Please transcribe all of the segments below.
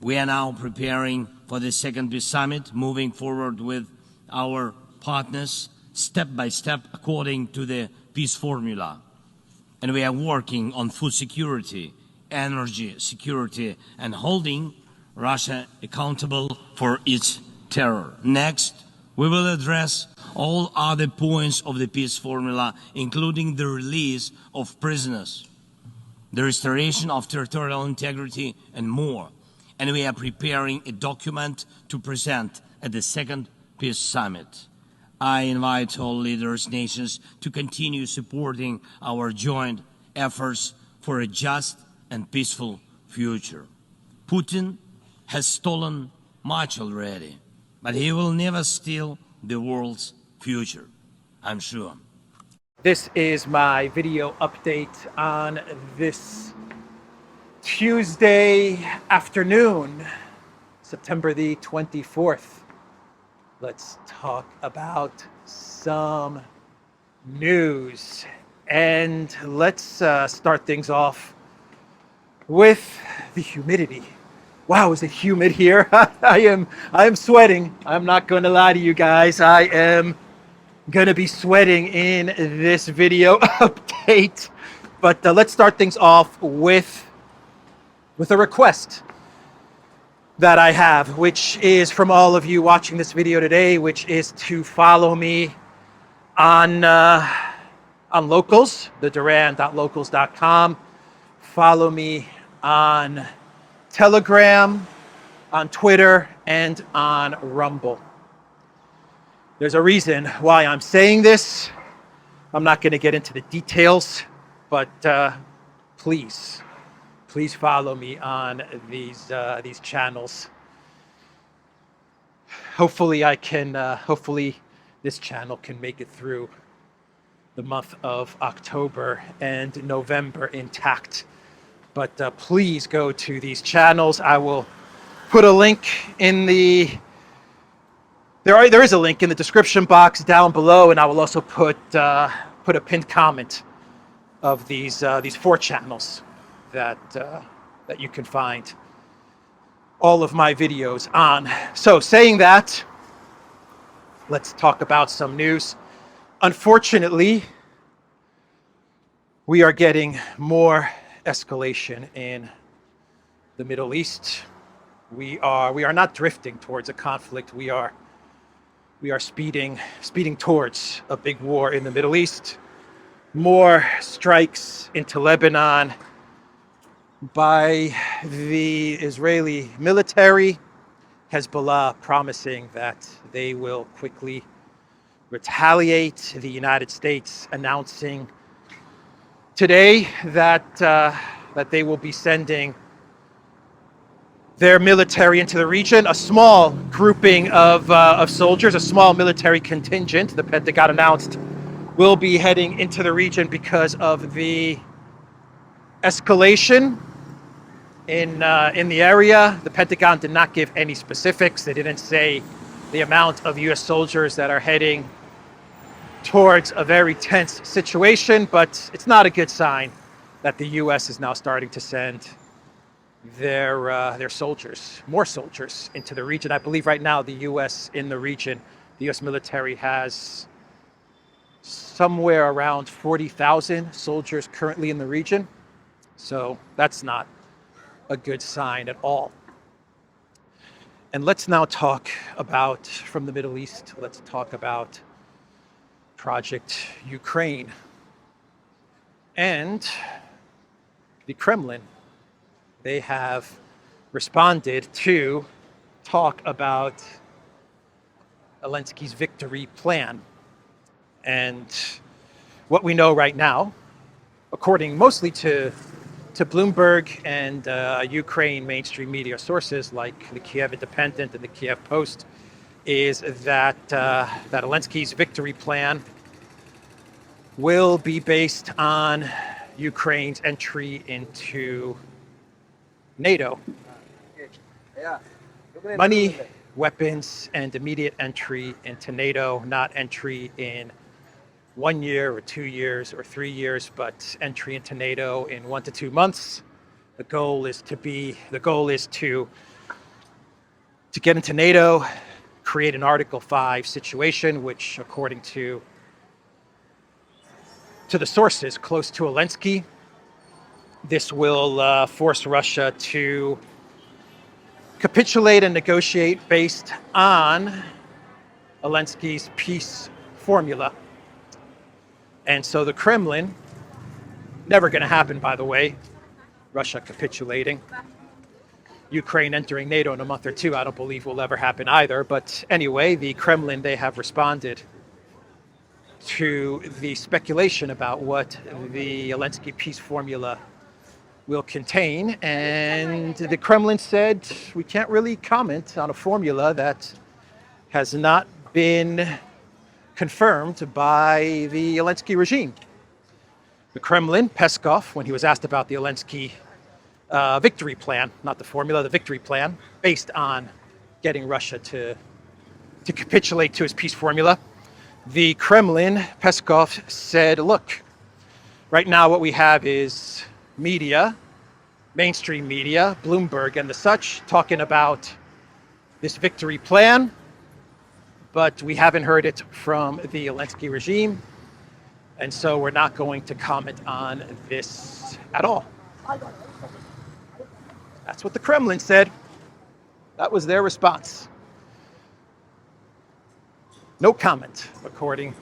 We are now preparing for the second peace summit, moving forward with our partners step by step according to the peace formula. And we are working on food security, energy security, and holding Russia accountable for its terror. Next, we will address all other points of the peace formula, including the release of prisoners, the restoration of territorial integrity, and more. And we are preparing a document to present at the second peace summit. I invite all leaders, nations to continue supporting our joint efforts for a just and peaceful future. Putin has stolen much already, but he will never steal the world's future, I'm sure. This is my video update on this Tuesday afternoon, September the 24th. Let's talk about some news. And let's start things off with the humidity. Wow, is it humid here? I am sweating. I'm not going to lie to you guys. I am going to be sweating in this video update. But let's start things off with a request that I have, which is from all of you watching this video today, which is to follow me on Locals, the Duran.locals.com. Follow me on Telegram, on Twitter, and on Rumble. There's a reason why I'm saying this. I'm not going to get into the details, but please follow me on these channels. Hopefully hopefully this channel can make it through the month of October and November intact. But please go to these channels. I will put a link in the... There is a link in the description box down below, and I will also put a pinned comment of these 4 channels that you can find all of my videos on. So saying that, let's talk about some news. Unfortunately, we are getting more escalation in the Middle East. We are not drifting towards a conflict. We are speeding towards a big war in the Middle East. More strikes into Lebanon by the Israeli military. Hezbollah promising that they will quickly retaliate. The United States announcing today that they will be sending their military into the region. A small grouping of soldiers, a small military contingent, the Pentagon announced, will be heading into the region because of the escalation in the area. The Pentagon did not give any specifics. They didn't say the amount of U.S. soldiers that are heading towards a very tense situation, but it's not a good sign that the U.S. is now starting to send their soldiers, more soldiers, into the region. I believe right now the U.S. in the region, the U.S. military has somewhere around 40,000 soldiers currently in the region. So that's not a good sign at all. And let's now talk about, from the Middle East, let's talk about Project Ukraine. And the Kremlin, they have responded to talk about Zelensky's victory plan. And what we know right now, according mostly to Bloomberg and Ukraine mainstream media sources like the Kiev Independent and the Kiev Post, is that Zelensky's victory plan will be based on Ukraine's entry into NATO. Money, weapons, and immediate entry into NATO, not entry in 1 year or 2 years or 3 years, but entry into NATO in 1 to 2 months. The goal is to to get into NATO, create an Article 5 situation, which according to the sources close to Zelensky, this will force Russia to capitulate and negotiate based on Zelensky's peace formula. And so the Kremlin, never going to happen, by the way, Russia capitulating. Ukraine entering NATO in a month or two, I don't believe will ever happen either. But anyway, the Kremlin, they have responded to the speculation about what the Zelensky peace formula will contain. And the Kremlin said, we can't really comment on a formula that has not been confirmed by the Zelensky regime. The Kremlin, Peskov, when he was asked about the Zelensky victory plan, not the formula, the victory plan, based on getting Russia to capitulate to his peace formula, the Kremlin, Peskov, said, look, right now what we have is media, mainstream media, Bloomberg and the such, talking about this victory plan, but we haven't heard it from the Zelensky regime, and so we're not going to comment on this at all. That's what the Kremlin said. That was their response. No comment, according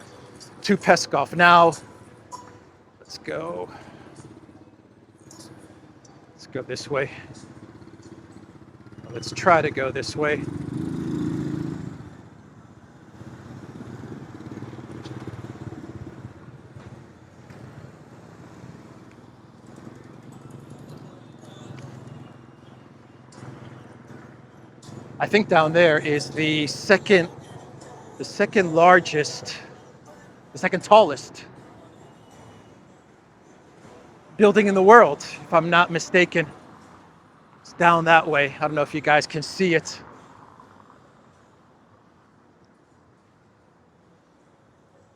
to Peskov. Now, let's go this way. Let's try to go this way. I think down there is the second tallest building in the world, if I'm not mistaken. It's down that way. I don't know if you guys can see it.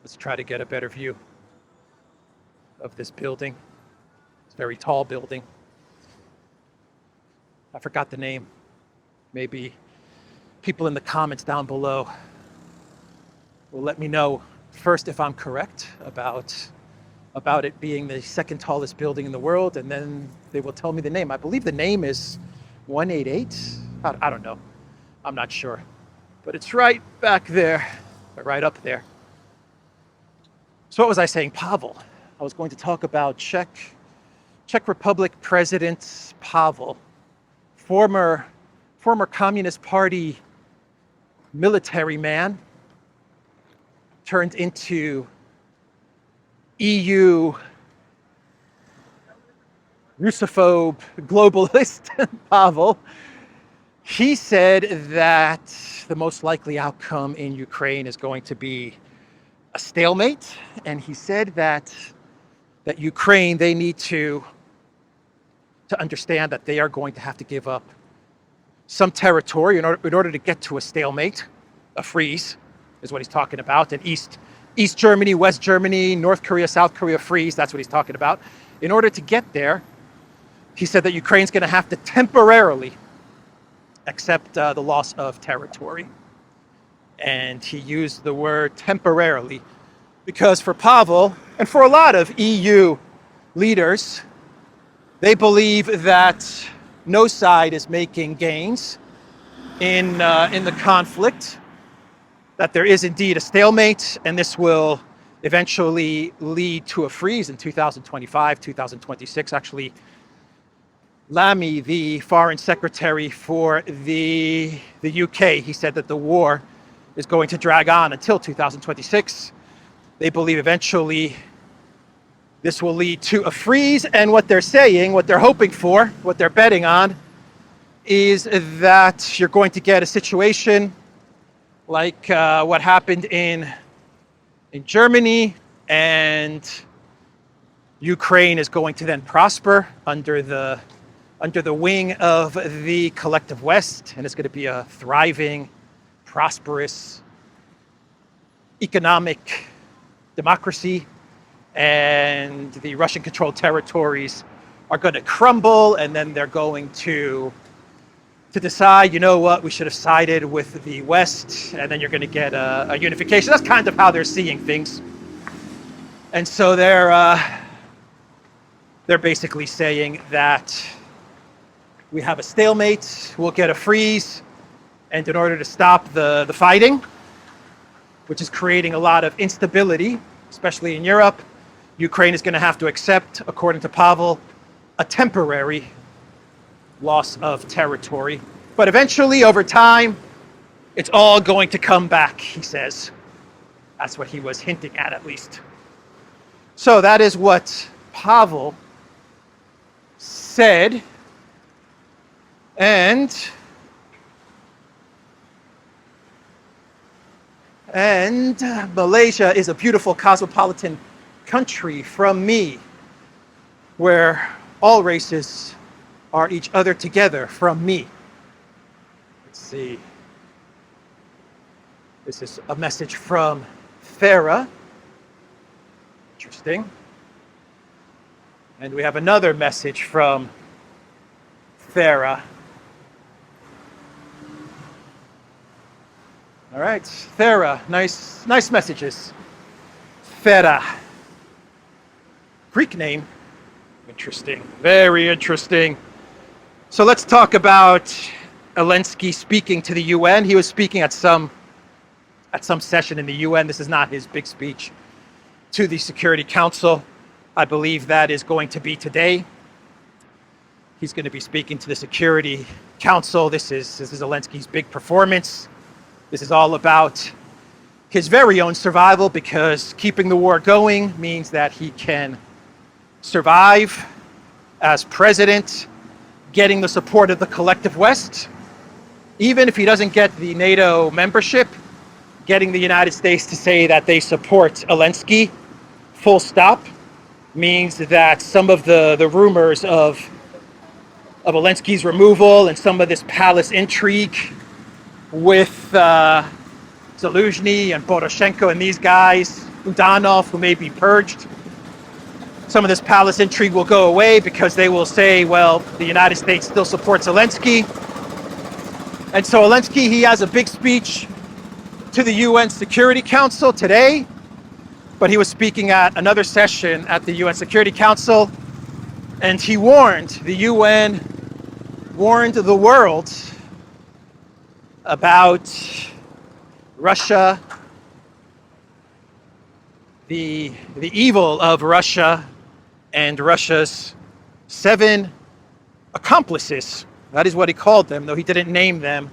Let's try to get a better view of this building. It's a very tall building. I forgot the name. Maybe people in the comments down below will let me know first if I'm correct about it being the second tallest building in the world, and then they will tell me the name. I believe the name is 188. I don't know. I'm not sure. But it's right back there, right up there. So what was I saying? Pavel. I was going to talk about Czech Republic President Pavel, former Communist Party military man, turned into EU Russophobe globalist Pavel. He said that the most likely outcome in Ukraine is going to be a stalemate, and he said that Ukraine, they need to understand that they are going to have to give up some territory in order to get to a stalemate, a freeze, is what he's talking about. And East Germany, West Germany, North Korea, South Korea freeze, that's what he's talking about. In order to get there, he said that Ukraine's going to have to temporarily accept the loss of territory. And he used the word temporarily because for Pavel and for a lot of EU leaders, they believe that no side is making gains in the conflict, that there is indeed a stalemate, and this will eventually lead to a freeze in 2025, 2026. Actually, Lamy, the foreign secretary for the UK, he said that the war is going to drag on until 2026. They believe eventually this will lead to a freeze, and what they're saying, what they're hoping for, what they're betting on, is that you're going to get a situation like what happened in Germany, and Ukraine is going to then prosper under the wing of the collective West, and it's going to be a thriving, prosperous, economic democracy, and the Russian-controlled territories are going to crumble, and then they're going to to decide, you know what, we should have sided with the West, and then you're going to get a unification. That's kind of how they're seeing things. And so they're basically saying that we have a stalemate, we'll get a freeze, and in order to stop the fighting, which is creating a lot of instability, especially in Europe, Ukraine is going to have to accept, according to Pavel, a temporary loss of territory. But eventually, over time, it's all going to come back, he says. That's what he was hinting at least. So that is what Pavel said. And Malaysia is a beautiful cosmopolitan country from me, where all races are each other together from me. Let's see. This is a message from Farah. Interesting. And we have another message from Farah. All right, Farah, nice messages. Farah. Greek name. Interesting, very interesting. So let's talk about Zelensky speaking to the UN. He was speaking at some session in the UN. This is not his big speech to the Security Council. I believe that is going to be today. He's going to be speaking to the Security Council. This is Zelensky's big performance. This is all about his very own survival, because keeping the war going means that he can survive as president, getting the support of the collective West. Even if he doesn't get the NATO membership, getting the United States to say that they support Zelensky, full stop, means that some of the rumors of Zelensky's removal and some of this palace intrigue with Zelensky and Poroshenko and these guys, Udanov, who may be purged, some of this palace intrigue will go away, because they will say, well, the United States still supports Zelensky. And so Zelensky, he has a big speech to the UN Security Council today, but he was speaking at another session at the UN Security Council, and he warned, the UN warned the world about Russia, the evil of Russia, and Russia's 7 accomplices. That is what he called them, though he didn't name them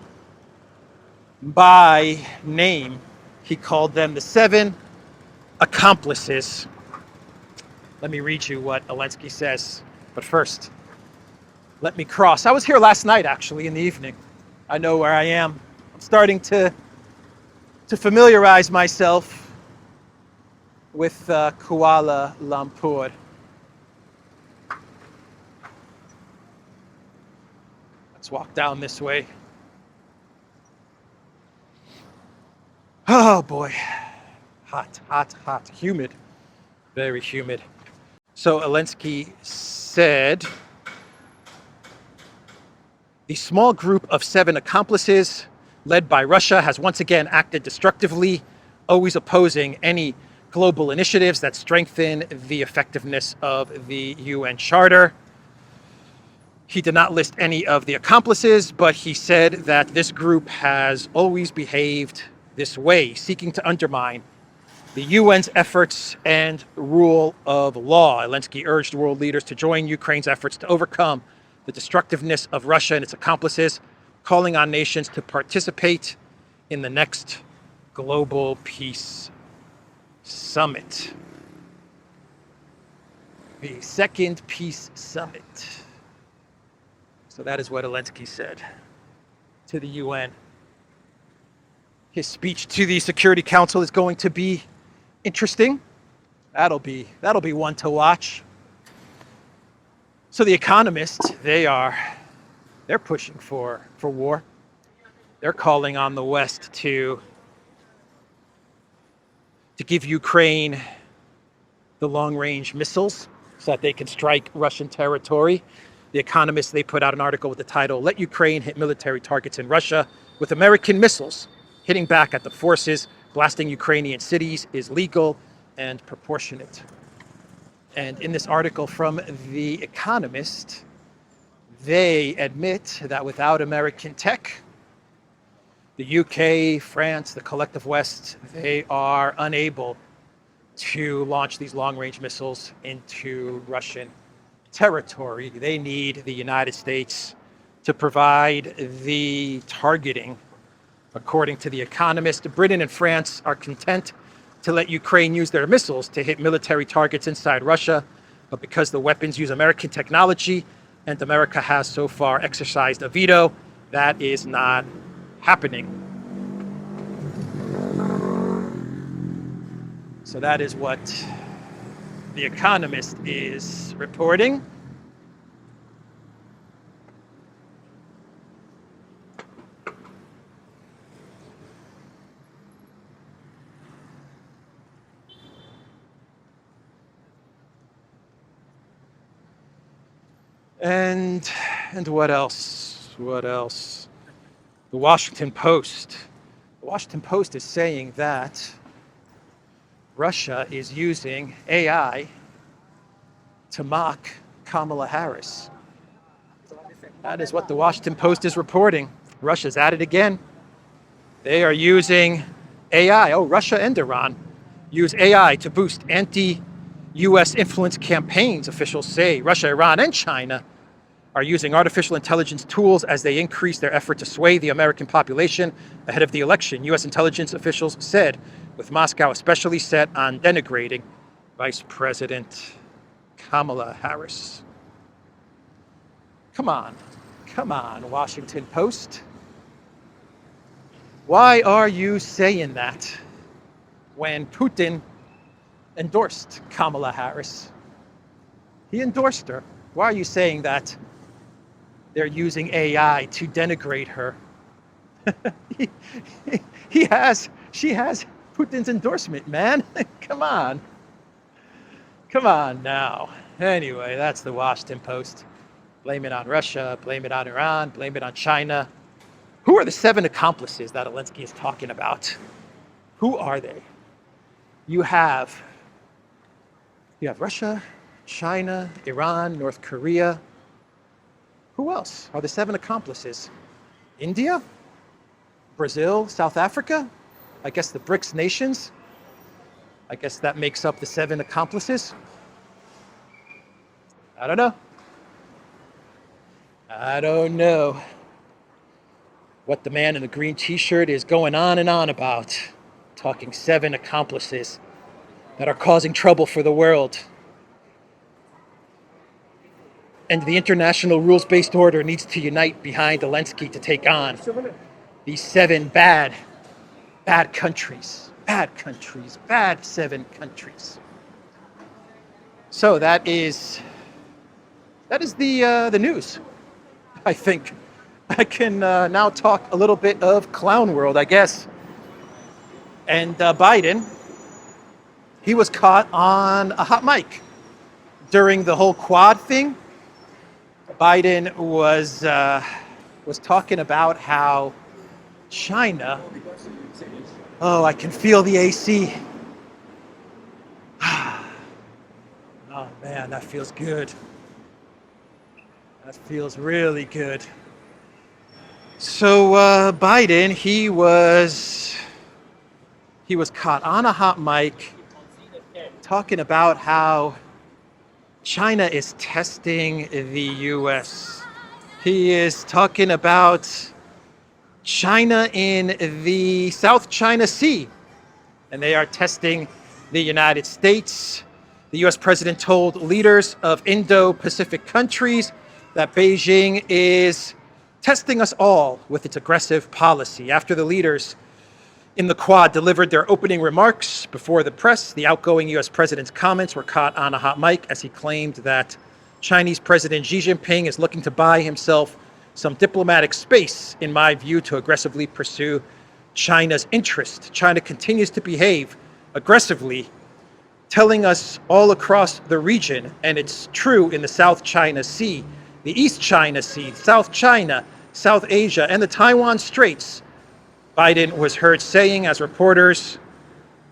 by name. He called them the 7 accomplices. Let me read you what Zelensky says. But first, let me cross. I was here last night, actually, in the evening. I know where I am. I'm starting to familiarize myself with Kuala Lumpur. Let's walk down this way. Oh boy, hot, humid, very humid. So Zelensky said, the small group of 7 accomplices led by Russia has once again acted destructively, always opposing any global initiatives that strengthen the effectiveness of the UN Charter. He did not list any of the accomplices, but he said that this group has always behaved this way, seeking to undermine the UN's efforts and rule of law. Zelensky urged world leaders to join Ukraine's efforts to overcome the destructiveness of Russia and its accomplices, calling on nations to participate in the next Global Peace Summit. The second Peace Summit. So that is what Zelensky said to the UN. His speech to the Security Council is going to be interesting. That'll be one to watch. So the economists, they're pushing for war. They're calling on the West to give Ukraine the long-range missiles so that they can strike Russian territory. The Economist, they put out an article with the title, "Let Ukraine Hit Military Targets in Russia with American Missiles Hitting Back at the Forces. Blasting Ukrainian Cities is Legal and Proportionate." And in this article from The Economist, they admit that without American tech, the UK, France, the collective West, they are unable to launch these long-range missiles into Russian territory. They need the United States to provide the targeting. According to The Economist, Britain and France are content to let Ukraine use their missiles to hit military targets inside Russia, but because the weapons use American technology and America has so far exercised a veto, that is not happening. So that is what The Economist is reporting. And what else? What else? The Washington Post. The Washington Post is saying that Russia is using AI to mock Kamala Harris. That is what the Washington Post is reporting. Russia's at it again. They are using AI. Oh, Russia and Iran use AI to boost anti-US influence campaigns, officials say. Russia, Iran, and China are using artificial intelligence tools as they increase their effort to sway the American population ahead of the election, US intelligence officials said, with Moscow especially set on denigrating Vice President Kamala Harris. Come on, Washington Post. Why are you saying that when Putin endorsed Kamala Harris? He endorsed her. Why are you saying that they're using AI to denigrate her? She has Putin's endorsement, man. Come on now. Anyway, that's the Washington Post. Blame it on Russia, blame it on Iran, blame it on China. Who are the 7 accomplices that Zelensky is talking about? Who are they? You have Russia, China, Iran, North Korea. Who else are the 7 accomplices? India? Brazil? South Africa? I guess the BRICS nations? I guess that makes up the 7 accomplices? I don't know what the man in the green t-shirt is going on and on about, talking 7 accomplices that are causing trouble for the world. And the international rules-based order needs to unite behind Zelensky to take on these 7 bad countries. Bad 7 countries. So that is the news. I think I can now talk a little bit of clown world, I guess. And Biden, he was caught on a hot mic during the whole Quad thing. Biden was talking about how China. Oh, I can feel the AC. Oh man, that feels good. That feels really good. So Biden, he was caught on a hot mic talking about how China is testing the US. He is talking about China in the South China Sea, and they are testing the United States. The US president told leaders of Indo-Pacific countries that Beijing is testing us all with its aggressive policy. After the leaders in the Quad delivered their opening remarks before the press, the outgoing US president's comments were caught on a hot mic as he claimed that Chinese President Xi Jinping is looking to buy himself some diplomatic space, in my view, to aggressively pursue China's interest. China continues to behave aggressively, telling us all across the region, and it's true in the South China Sea, the East China Sea, South China, South Asia, and the Taiwan Straits, Biden was heard saying as reporters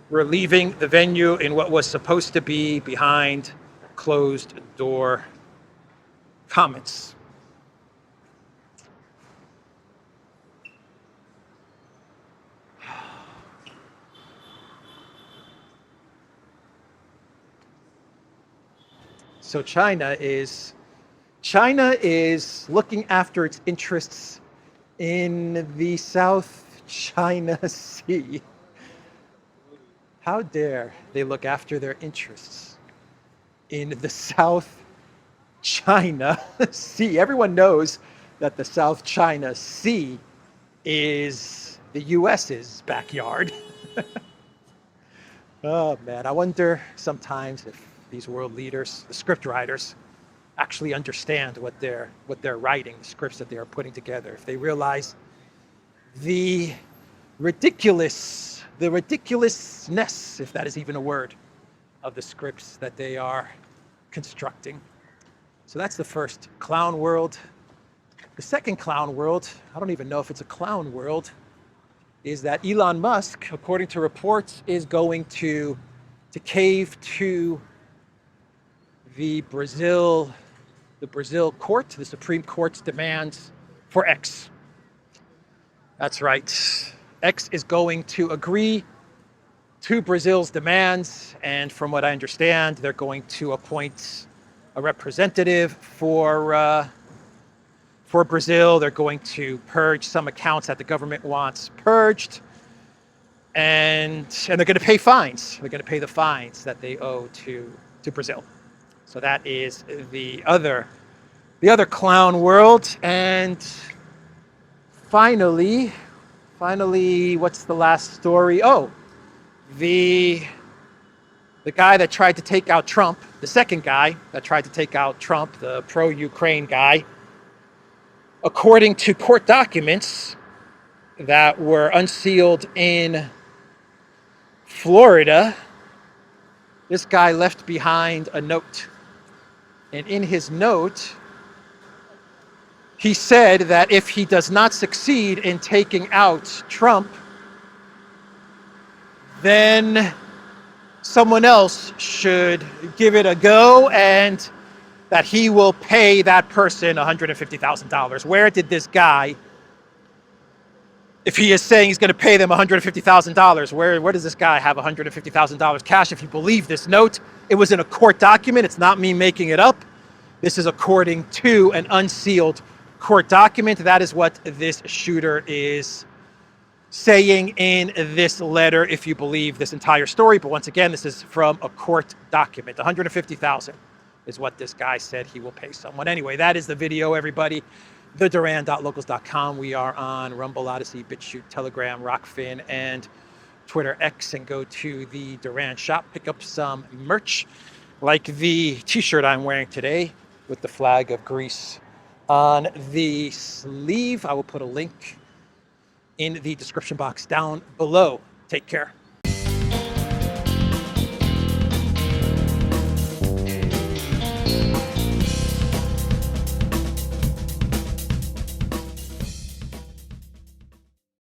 were leaving the venue in what was supposed to be behind closed door comments. So China is looking after its interests in the South China Sea. How dare they look after their interests in the South China Sea? Everyone knows that the South China Sea is the US's backyard. Oh man, I wonder sometimes if these world leaders, the script writers, actually understand what they're writing, the scripts that they are putting together. If they realize the ridiculousness, if that is even a word, of the scripts that they are constructing. So that's the first clown world. The second clown world, I don't even know if it's a clown world, is that Elon Musk, according to reports, is going to cave to the Brazil court, the Supreme Court's demands for X. That's right. X is going to agree to Brazil's demands, and from what I understand, they're going to appoint a representative for Brazil. They're going to purge some accounts that the government wants purged, and they're going to pay fines. They're going to pay the fines that they owe to Brazil. So that is the other clown world. And finally, what's the last story? Oh, the guy that tried to take out Trump, the second guy that tried to take out Trump, the pro-Ukraine guy, according to court documents that were unsealed in Florida, this guy left behind a note. And in his note, he said that if he does not succeed in taking out Trump, then someone else should give it a go, and that he will pay that person $150,000. Where did this guy, if he is saying he's going to pay them $150,000, where does this guy have $150,000 cash? If you believe this note, it was in a court document. It's not me making it up. This is according to an unsealed court document. That is what this shooter is saying in this letter, if you believe this entire story. But once again, this is from a court document. $150,000 is what this guy said he will pay someone. Anyway, that is the video, everybody. TheDuran.locals.com. We are on Rumble, ODYSEE, BitChute, Telegram, Rockfin, and Twitter X. And go to the Duran shop. Pick up some merch, like the t-shirt I'm wearing today with the flag of Greece on the sleeve. I will put a link in the description box down below. Take care.